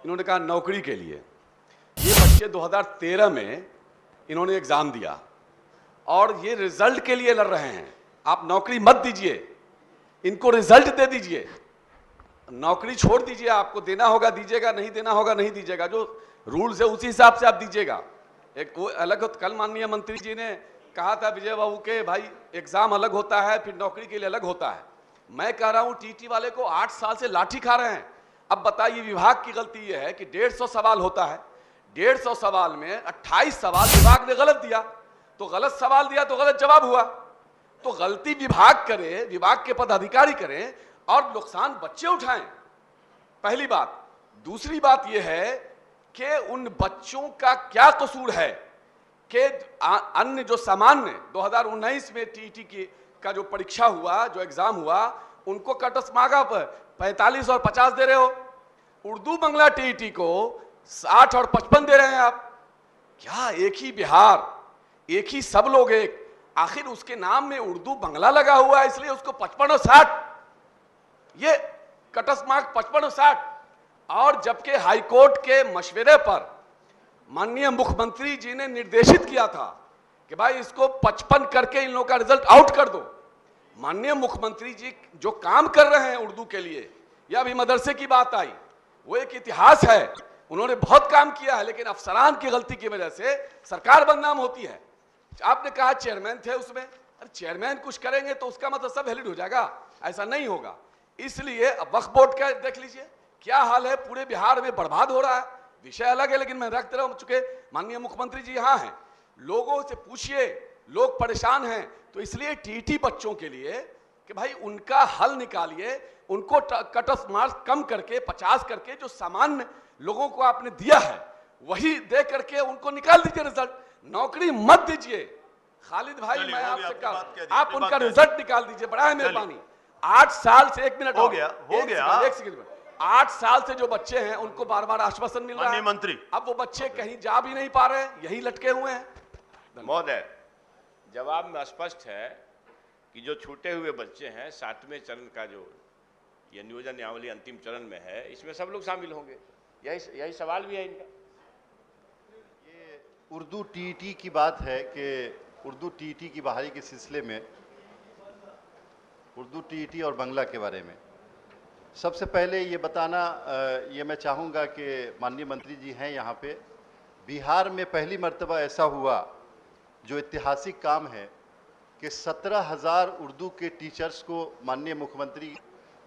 इन्होंने कहा नौकरी के लिए। ये बच्चे 2013 में इन्होंने एग्जाम दिया और ये रिजल्ट के लिए लड़ रहे हैं। आप नौकरी मत दीजिए, इनको रिजल्ट दे दीजिए, नौकरी छोड़ दीजिए। आपको देना होगा दीजिएगा, नहीं देना होगा नहीं दीजिएगा, जो रूल्स है उसी हिसाब से आप दीजिएगा। एक वो अलग हो, कल माननीय मंत्री जी ने कहा था विजय बाबू के भाई एग्जाम अलग होता है फिर नौकरी के लिए अलग होता है। मैं कह रहा हूं टीटी वाले को 8 साल से लाठी खा रहे हैं। अब बताइए विभाग की गलती यह है कि 150 सवाल होता है, 150 सवाल में 28 सवाल विभाग ने गलत दिया, तो गलत सवाल दिया तो गलत जवाब हुआ। तो गलती विभाग करे, विभाग के पदाधिकारी करें और नुकसान बच्चे उठाएं, पहली बात। दूसरी बात यह है कि उन बच्चों का क्या कसूर है कि अन्य जो सामान्य 2019 में टीटी की का जो परीक्षा हुआ, जो एग्जाम हुआ, उनको कटऑफ मार्क्स पर 45 और 50 दे रहे हो। उर्दू बंगला टीटी को 60 और 55 दे रहे हैं आप। क्या एक ही बिहार, एक ही सब लोग एक, आखिर उसके नाम में उर्दू बंगला लगा हुआ है इसलिए उसको 55 और 60, ये कटऑफ मार्क 55 और 60। और जबकि हाईकोर्ट के मशवरे पर माननीय मुख्यमंत्री जी ने निर्देशित किया था कि भाई इसको 55 करके इन लोगों का रिजल्ट आउट कर दो। माननीय मुख्यमंत्री जी जो काम कर रहे हैं उर्दू के लिए, या अभी मदरसे की बात आई, वो एक इतिहास है, उन्होंने बहुत काम किया है, लेकिन अफसरान की गलती की वजह से सरकार बदनाम होती है। आपने कहा चेयरमैन थे उसमें, अरे चेयरमैन कुछ करेंगे तो उसका मतलब सब वैलिड हो जाएगा, ऐसा नहीं होगा। इसलिए वक्फ बोर्ड का देख लीजिए क्या हाल है, पूरे बिहार में बर्बाद हो रहा है। विषय अलग है लेकिन मैं रख दे रहा हूं, चूंकि माननीय मुख्यमंत्री जी यहाँ हैं, लोगों से पूछिए, लोग परेशान हैं। तो इसलिए टीटी बच्चों के लिए कि भाई उनका हल निकालिए, उनको कट ऑफ मार्क्स कम करके 50 करके जो सामान्य लोगों को आपने दिया है वही दे करके उनको निकाल दीजिए रिजल्ट। नौकरी मत दीजिए। खालिद भाई मैं आपसे कहा आप उनका रिजल्ट निकाल दीजिए, बड़ा है मेहरबानी। 8 साल से, 1 मिनट हो गया, एक सेकंड, 8 साल से जो बच्चे हैं उनको बार बार आश्वासन मिल रहा है मंत्री, अब वो बच्चे कहीं जा भी नहीं पा रहे, यही लटके हुए हैं। महोदय, जवाब में स्पष्ट है कि जो छूटे हुए बच्चे हैं 7वें चरण का जो ये नियोजन नियमावली अंतिम चरण में है, इसमें सब लोग शामिल होंगे। यही सवाल भी है इनका। ये उर्दू टीटी की बात है कि उर्दू टीटी की बहाली के सिलसिले में उर्दू टीटी और बांग्ला के बारे में सबसे पहले ये बताना ये मैं चाहूँगा कि माननीय मंत्री जी हैं यहाँ पे, बिहार में पहली मर्तबा ऐसा हुआ जो ऐतिहासिक काम है कि 17,000 उर्दू के टीचर्स को माननीय मुख्यमंत्री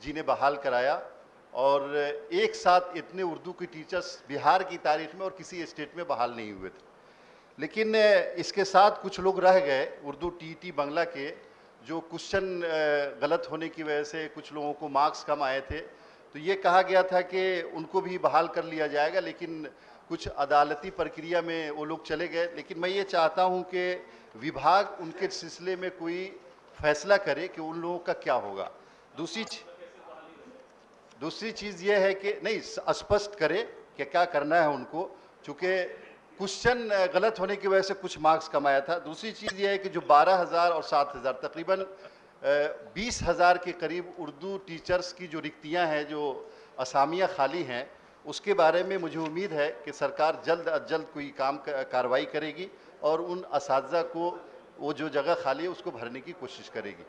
जी ने बहाल कराया। और एक साथ इतने उर्दू के टीचर्स बिहार की तारीख में और किसी स्टेट में बहाल नहीं हुए थे। लेकिन इसके साथ कुछ लोग रह गए उर्दू टीटी बांग्ला के, जो क्वेश्चन गलत होने की वजह से कुछ लोगों को मार्क्स कम आए थे, तो ये कहा गया था कि उनको भी बहाल कर लिया जाएगा, लेकिन कुछ अदालती प्रक्रिया में वो लोग चले गए। लेकिन मैं ये चाहता हूं कि विभाग उनके सिलसिले में कोई फैसला करे कि उन लोगों का क्या होगा। दूसरी चीज़ ये है कि नहीं स्पष्ट करे कि क्या करना है उनको, चूँकि क्वेश्चन गलत होने की वजह से कुछ मार्क्स कमाया था। दूसरी चीज़ ये है कि जो 12,000 और 7,000 तकरीबन 20,000 के करीब उर्दू टीचर्स की जो रिक्तियां हैं, जो असामियां खाली हैं, उसके बारे में मुझे उम्मीद है कि सरकार जल्द अज जल्द कोई कार्रवाई करेगी और उन असातिज़ा को वो जो जगह खाली है उसको भरने की कोशिश करेगी।